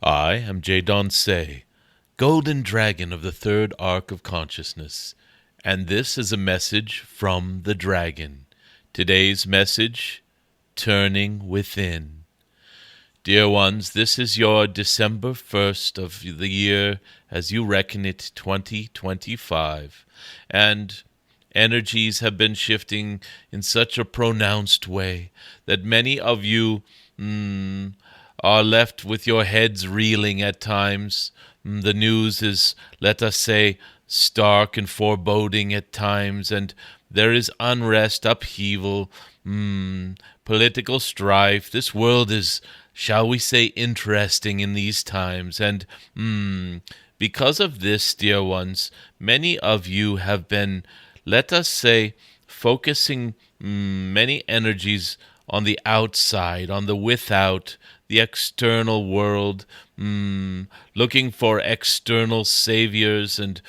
I am Jadon Se, Golden Dragon of the Third Arc of Consciousness, and this is a message from the Dragon. Today's message, Turning Within. Dear ones, this is your December 1st of the year as you reckon it 2025, and energies have been shifting in such a pronounced way that many of you are left with your heads reeling at times. The news is, let us say, stark and foreboding at times, and there is unrest, upheaval, political strife. This world is, shall we say, interesting in these times, and because of this, dear ones, many of you have been, let us say, focusing many energies on the outside, on the without, the external world, looking for external saviors and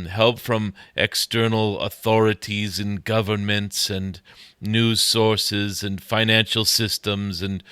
help from external authorities and governments and news sources and financial systems. And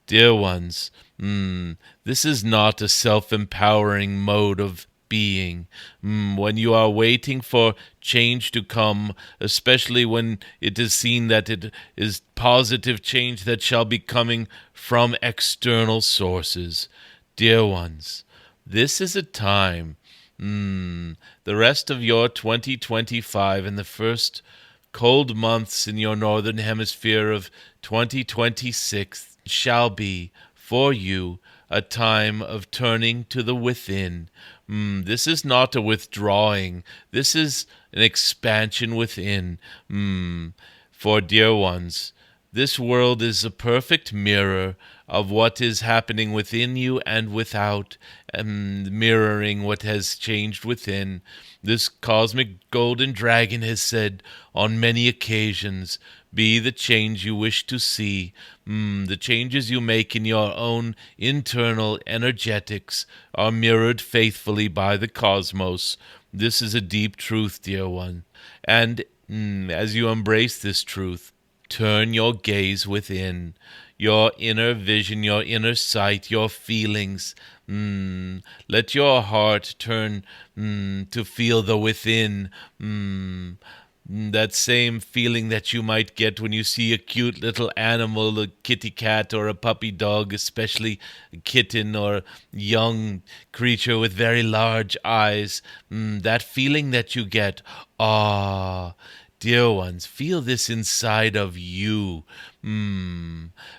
dear ones, this is not a self-empowering mode of being. When you are waiting for change to come, especially when it is seen that it is positive change that shall be coming from external sources, dear ones, this is a time, the rest of your 2025 and the first cold months in your northern hemisphere of 2026 shall be for you a time of turning to the within. This is not a withdrawing. This is an expansion within. For dear ones, this world is a perfect mirror of what is happening within you and without, mirroring what has changed within. This cosmic golden dragon has said on many occasions, be the change you wish to see. The changes you make in your own internal energetics are mirrored faithfully by the cosmos. This is a deep truth, dear one. And as you embrace this truth, turn your gaze within, your inner vision, your inner sight, your feelings. Let your heart turn to feel the within. That same feeling that you might get when you see a cute little animal, a kitty cat or a puppy dog, especially a kitten or a young creature with very large eyes. That feeling that you get, dear ones, feel this inside of you.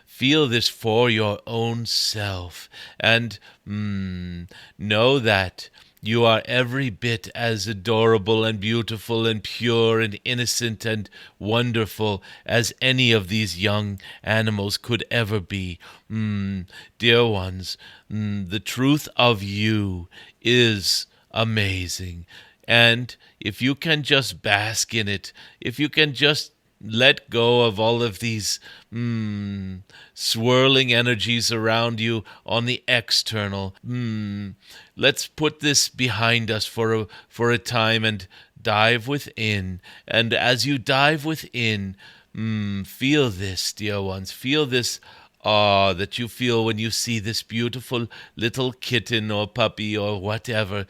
Feel this for your own self, and know that you are every bit as adorable and beautiful and pure and innocent and wonderful as any of these young animals could ever be. Dear ones, the truth of you is amazing. And if you can just bask in it, if you can just let go of all of these swirling energies around you on the external. Let's put this behind us for a time and dive within. And as you dive within, feel this, dear ones. Feel this awe that you feel when you see this beautiful little kitten or puppy or whatever.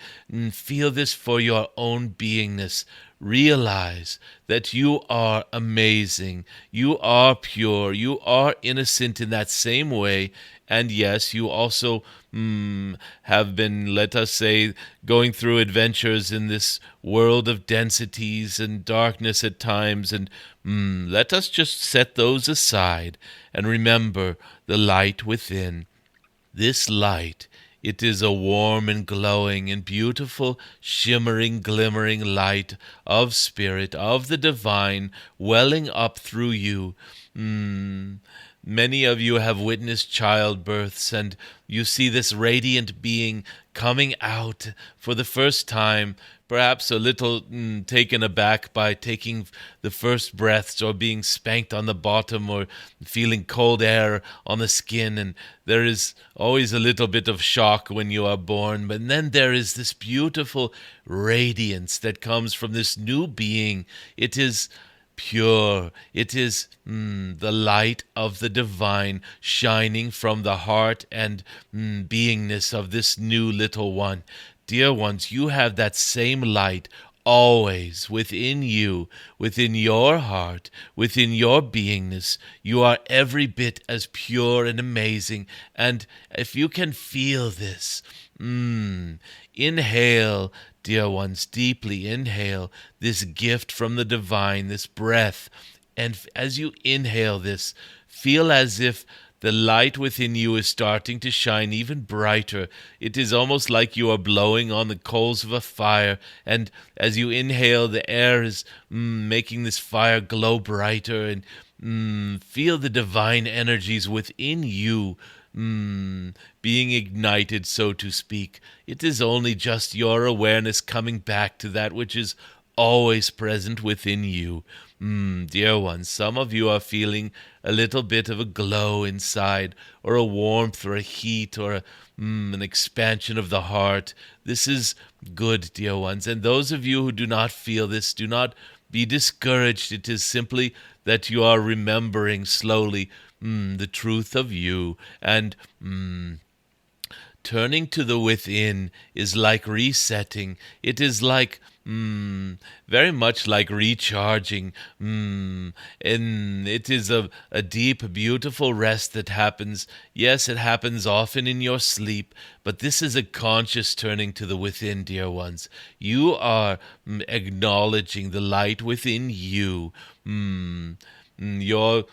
Feel this for your own beingness. Realize that you are amazing, you are pure, you are innocent in that same way, and yes, you also have been, let us say, going through adventures in this world of densities and darkness at times, and let us just set those aside and remember the light within. This light, it is a warm and glowing and beautiful, shimmering, glimmering light of spirit, of the divine, welling up through you. Many of you have witnessed childbirths, and you see this radiant being coming out for the first time, perhaps a little taken aback by taking the first breaths or being spanked on the bottom or feeling cold air on the skin. And there is always a little bit of shock when you are born. But then there is this beautiful radiance that comes from this new being. It is pure. It is the light of the divine shining from the heart and beingness of this new little one. Dear ones, you have that same light always within you, within your heart, within your beingness. You are every bit as pure and amazing. And if you can feel this, inhale, dear ones, deeply inhale this gift from the divine, this breath. And as you inhale this, feel as if the light within you is starting to shine even brighter. It is almost like you are blowing on the coals of a fire. And as you inhale, the air is making this fire glow brighter. And feel the divine energies within you being ignited, so to speak. It is only just your awareness coming back to that which is always present within you. Dear ones, some of you are feeling a little bit of a glow inside, or a warmth, or a heat, or an expansion of the heart. This is good, dear ones. And those of you who do not feel this, do not be discouraged. It is simply that you are remembering slowly the truth of you. And turning to the within is like resetting. It is like very much like recharging. And it is a deep, beautiful rest that happens. Yes, it happens often in your sleep, but this is a conscious turning to the within, dear ones. You are acknowledging the light within you. Your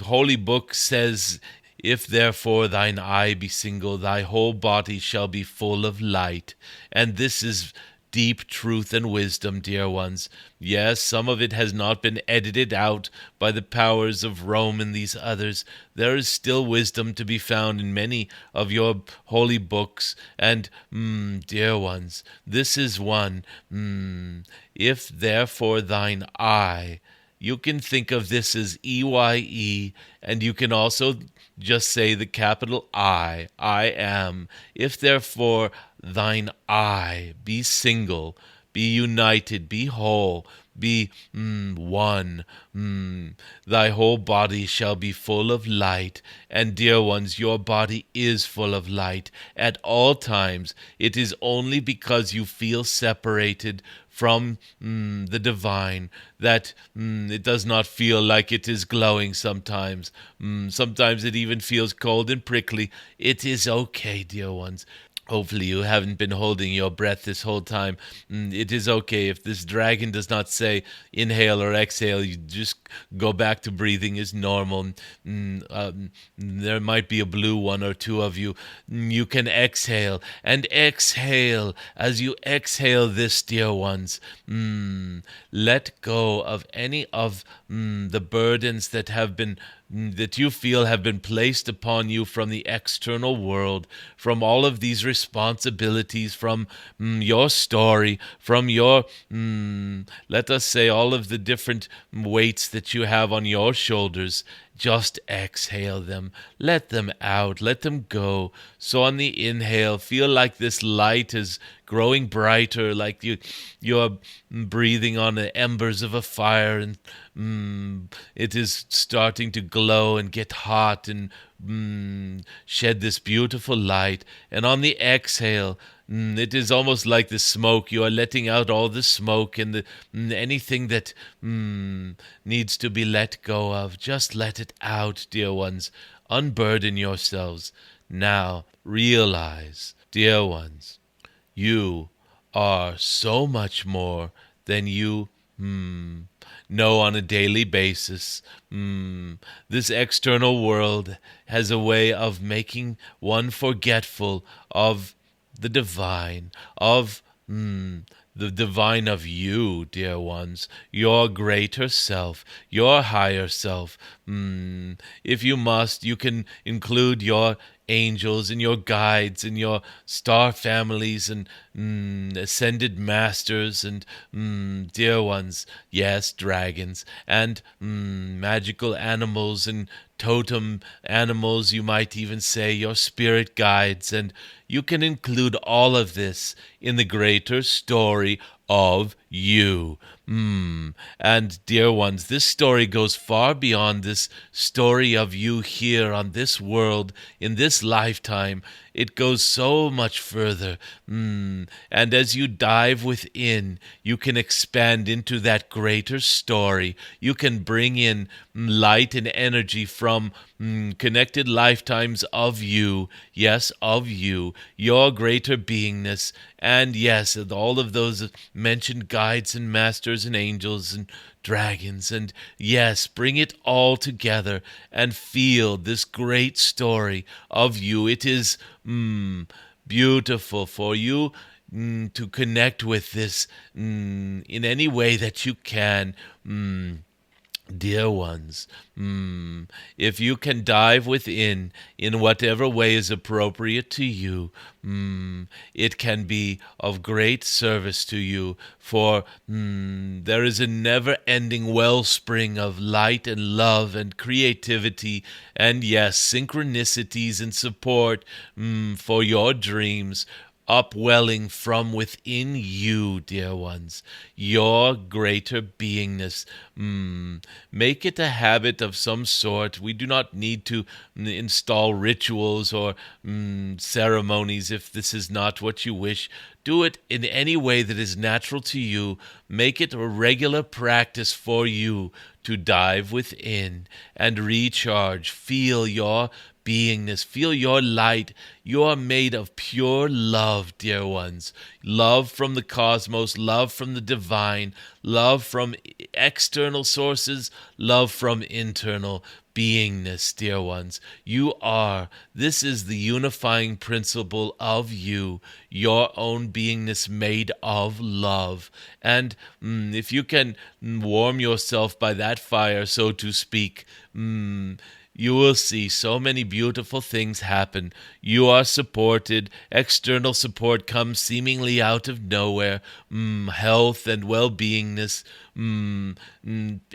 holy book says, "If therefore thine eye be single, thy whole body shall be full of light." And this is deep truth and wisdom, dear ones. Yes, some of it has not been edited out by the powers of Rome and these others. There is still wisdom to be found in many of your holy books. And, dear ones, this is one. If therefore thine eye, you can think of this as EYE, and you can also just say the capital I am. If therefore thine eye be single, be united, be whole, be one, thy whole body shall be full of light. And dear ones, your body is full of light at all times. It is only because you feel separated from the divine that it does not feel like it is glowing sometimes. Sometimes it even feels cold and prickly. It is okay, dear ones. Hopefully you haven't been holding your breath this whole time. It is okay. If this dragon does not say inhale or exhale, you just go back to breathing as normal. There might be a blue one or two of you. You can exhale and exhale. As you exhale this, dear ones, let go of any of the burdens that you feel have been placed upon you from the external world, from all of these responsibilities, from your story, from your, let us say, all of the different weights that you have on your shoulders. Just exhale them. Let them out. Let them go. So on the inhale, feel like this light is growing brighter, like you're breathing on the embers of a fire, and it is starting to glow and get hot and shed this beautiful light. And on the exhale, it is almost like the smoke. You are letting out all the smoke and anything that needs to be let go of. Just let it out, dear ones. Unburden yourselves. Now, realize, dear ones, you are so much more than you know on a daily basis. This external world has a way of making one forgetful of the divine, of the divine of you, dear ones, your greater self, your higher self. If you must, you can include your angels and your guides and your star families and ascended masters and dear ones, yes, dragons, and magical animals and totem animals, you might even say, your spirit guides, and you can include all of this in the greater story of you. And dear ones, this story goes far beyond this story of you here on this world in this lifetime. It goes so much further. And as you dive within, you can expand into that greater story. You can bring in light and energy from connected lifetimes of you, yes, of you, your greater beingness, and yes, all of those mentioned guides and masters and angels and dragons, and yes, bring it all together and feel this great story of you. It is beautiful for you to connect with this in any way that you can. Dear ones, if you can dive within in whatever way is appropriate to you, it can be of great service to you, for there is a never-ending wellspring of light and love and creativity and, yes, synchronicities and support for your dreams upwelling from within you, dear ones, your greater beingness. Make it a habit of some sort. We do not need to install rituals or ceremonies if this is not what you wish. Do it in any way that is natural to you. Make it a regular practice for you to dive within and recharge. Feel your beingness. Feel your light. You are made of pure love, dear ones. Love from the cosmos, love from the divine, love from external sources, love from internal beingness, dear ones. You are. This is the unifying principle of you, your own beingness made of love. And if you can warm yourself by that fire, so to speak, you will see so many beautiful things happen. You are supported. External support comes seemingly out of nowhere. Health and well-beingness.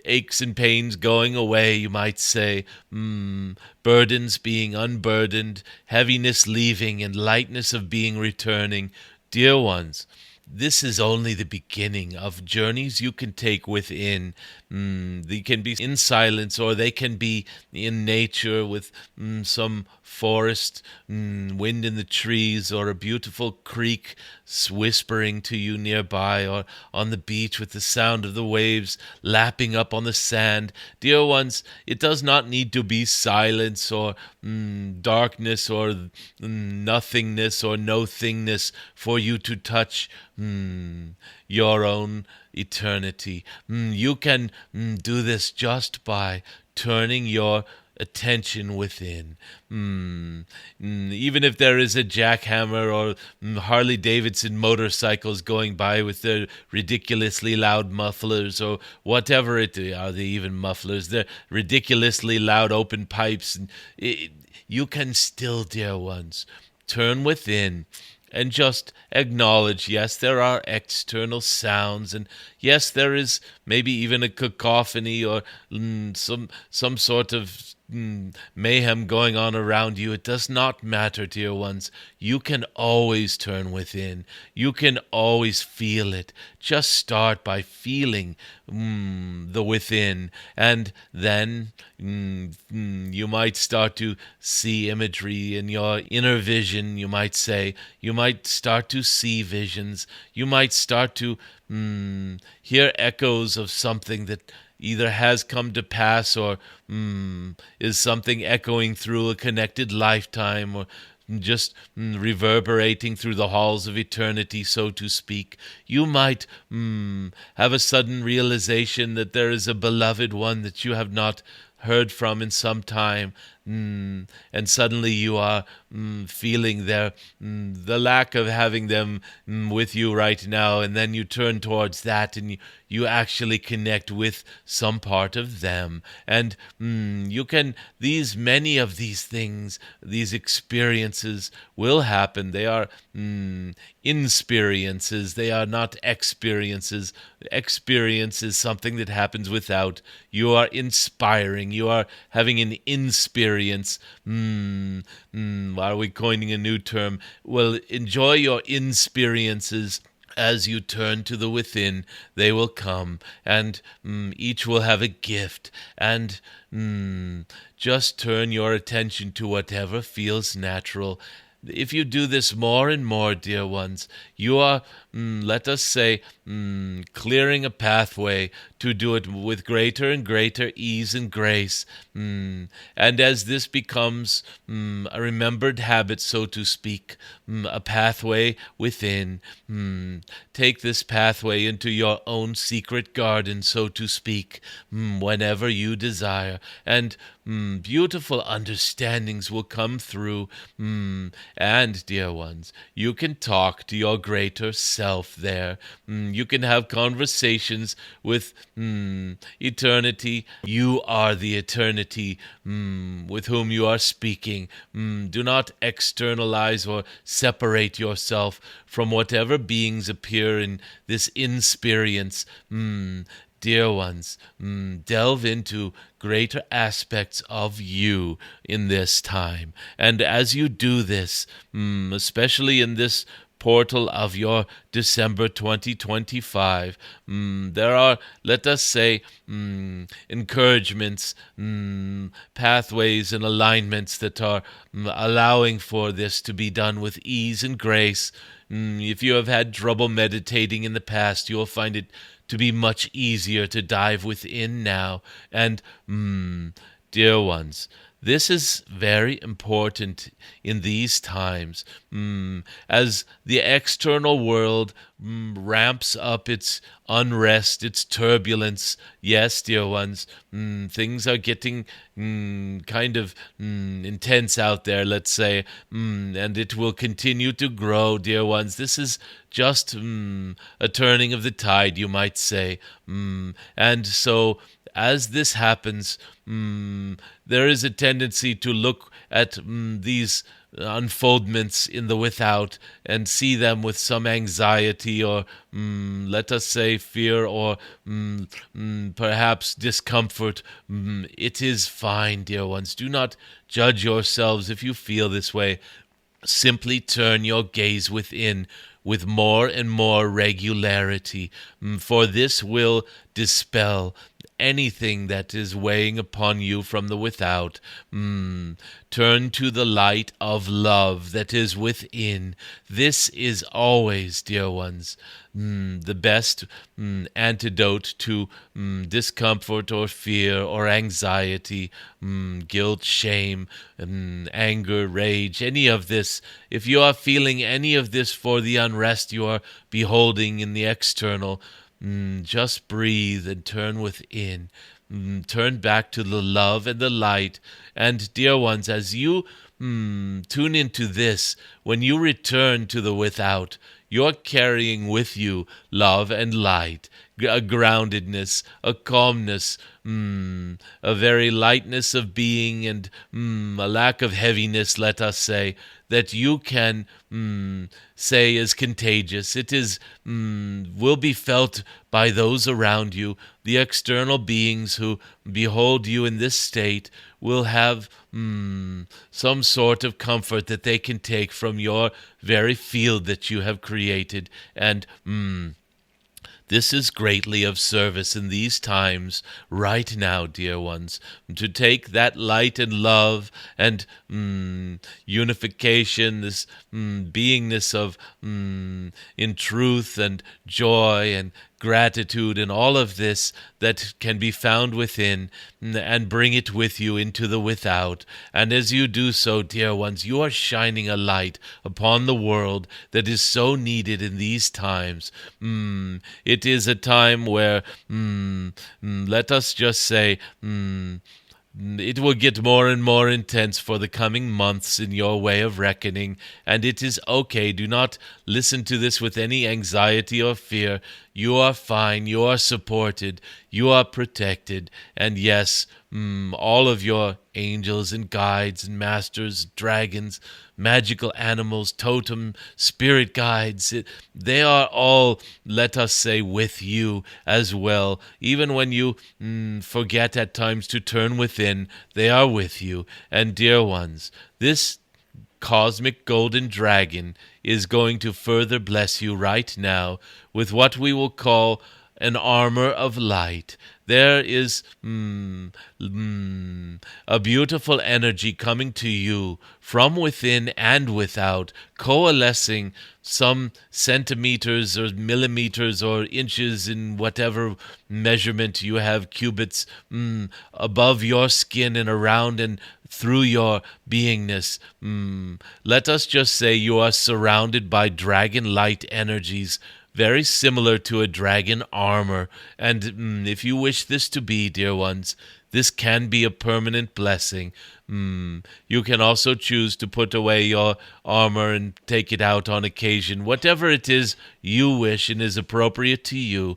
Aches and pains going away, you might say. Burdens being unburdened. Heaviness leaving and lightness of being returning. Dear ones, this is only the beginning of journeys you can take within. They can be in silence, or they can be in nature with some forest, wind in the trees, or a beautiful creek whispering to you nearby, or on the beach with the sound of the waves lapping up on the sand. Dear ones, it does not need to be silence or darkness or nothingness or no thingness for you to touch your own eternity. You can do this just by turning your attention within. Even if there is a jackhammer or Harley Davidson motorcycles going by with their ridiculously loud mufflers or whatever it are, they even mufflers, they're ridiculously loud open pipes. You can still, dear ones, turn within and just acknowledge, yes, there are external sounds, and yes, there is maybe even a cacophony or some sort of mayhem going on around you. It does not matter, dear ones. You can always turn within. You can always feel it. Just start by feeling the within, and then you might start to see imagery in your inner vision, you might say. You might start to see visions. You might start to hear echoes of something that either has come to pass or is something echoing through a connected lifetime, or just reverberating through the halls of eternity, so to speak. You might have a sudden realization that there is a beloved one that you have not heard from in some time, and suddenly you are feeling the lack of having them with you right now, and then you turn towards that and you actually connect with some part of them, and you can, many of these things, these experiences will happen. They are inspiriences. They are not experiences. Experience is something that happens without. You are inspiring. You are having an inspirience. Are we coining a new term? Well, enjoy your inspiriences. As you turn to the within, they will come, and each will have a gift. And just turn your attention to whatever feels natural. If you do this more and more, dear ones, you are, let us say, clearing a pathway to do it with greater and greater ease and grace. And as this becomes a remembered habit, so to speak, a pathway within, take this pathway into your own secret garden, so to speak, whenever you desire. And beautiful understandings will come through. And, dear ones, you can talk to your greater self there. You can have conversations with eternity. You are the eternity with whom you are speaking. Do not externalize or separate yourself from whatever beings appear in this inspirience. Dear ones, delve into greater aspects of you in this time. And as you do this, especially in this portal of your December 2025, there are, let us say, encouragements, pathways and alignments that are allowing for this to be done with ease and grace. If you have had trouble meditating in the past, you will find it to be much easier to dive within now. And, dear ones, this is very important in these times. As the external world ramps up its unrest, its turbulence. Yes, dear ones, things are getting kind of intense out there, let's say, and it will continue to grow, dear ones. This is just a turning of the tide, you might say. And so, as this happens, there is a tendency to look at these unfoldments in the without and see them with some anxiety or, let us say, fear or perhaps discomfort. It is fine, dear ones. Do not judge yourselves if you feel this way. Simply turn your gaze within with more and more regularity, for this will dispel anything that is weighing upon you from the without. Turn to the light of love that is within. This is always, dear ones, the best antidote to discomfort or fear or anxiety, guilt, shame, anger, rage, any of this. If you are feeling any of this for the unrest you are beholding in the external, just breathe and turn within. Turn back to the love and the light. And, dear ones, as you tune into this, when you return to the without, you're carrying with you love and light, a groundedness, a calmness, a very lightness of being, and a lack of heaviness, let us say, that you can say is contagious. It is will be felt by those around you. The external beings who behold you in this state will have some sort of comfort that they can take from your very field that you have created. And this is greatly of service in these times, right now, dear ones, to take that light and love and unification, this beingness of in truth and joy and gratitude and all of this that can be found within, and bring it with you into the without. And as you do so, dear ones, you are shining a light upon the world that is so needed in these times. It is a time where, let us just say, it will get more and more intense for the coming months in your way of reckoning, and it is okay. Do not listen to this with any anxiety or fear. You are fine. You are supported. You are protected. And yes, all of your angels and guides and masters, dragons, magical animals, totem, spirit guides, they are all, let us say, with you as well. Even when you forget at times to turn within, they are with you. And dear ones, this cosmic golden dragon is going to further bless you right now with what we will call an armor of light. There is a beautiful energy coming to you from within and without, coalescing some centimeters or millimeters or inches in whatever measurement you have, cubits, above your skin and around and through your beingness. Let us just say you are surrounded by dragon light energies, very similar to a dragon armor. And if you wish this to be, dear ones, this can be a permanent blessing. You can also choose to put away your armor and take it out on occasion. Whatever it is you wish and is appropriate to you,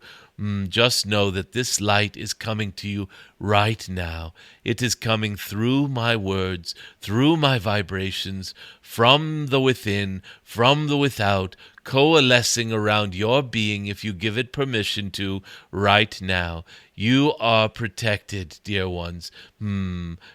just know that this light is coming to you right now. It is coming through my words, through my vibrations, from the within, from the without, coalescing around your being if you give it permission to right now. You are protected, dear ones.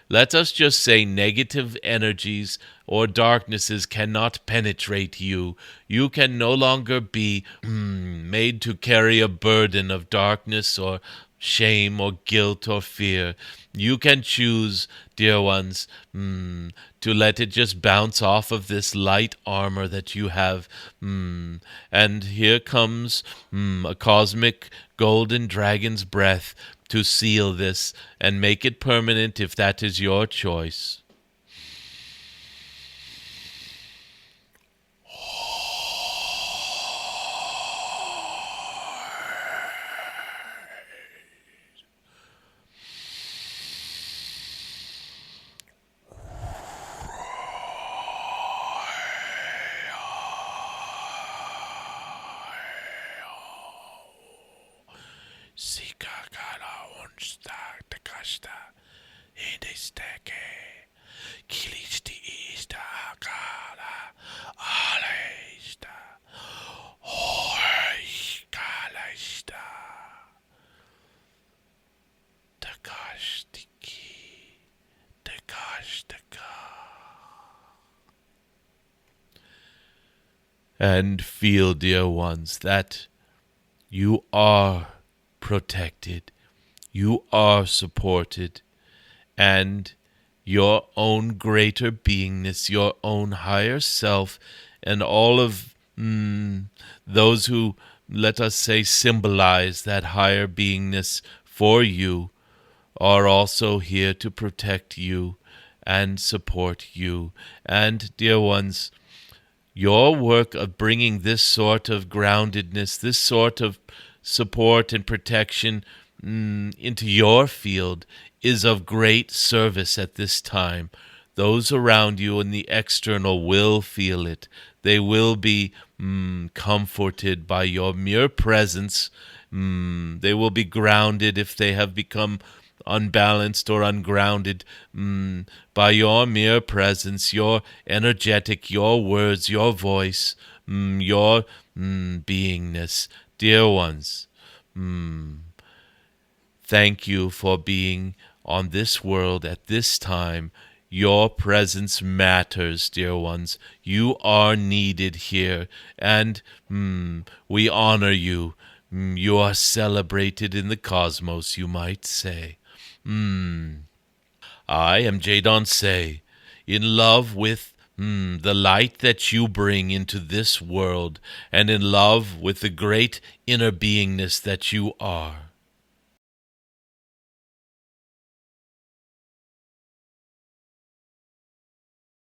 Let us just say negative energies or darknesses cannot penetrate you. You can no longer be made to carry a burden of darkness or shame or guilt or fear. You can choose, dear ones, to let it just bounce off of this light armor that you have. And here comes a cosmic golden dragon's breath to seal this and make it permanent if that is your choice. And feel, dear ones, that you are protected, you are supported, and your own greater beingness, your own higher self, and all of those who, let us say, symbolize that higher beingness for you are also here to protect you and support you. And, dear ones, your work of bringing this sort of groundedness, this sort of support and protection into your field is of great service at this time. Those around you in the external will feel it. They will be comforted by your mere presence. They will be grounded if they have become unbalanced or ungrounded by your mere presence, your energetic, your words, your voice, your beingness. Dear ones, thank you for being on this world at this time. Your presence matters, dear ones. You are needed here, and we honor you. You are celebrated in the cosmos, you might say. I am Jadon Se, in love with the light that you bring into this world, and in love with the great inner beingness that you are.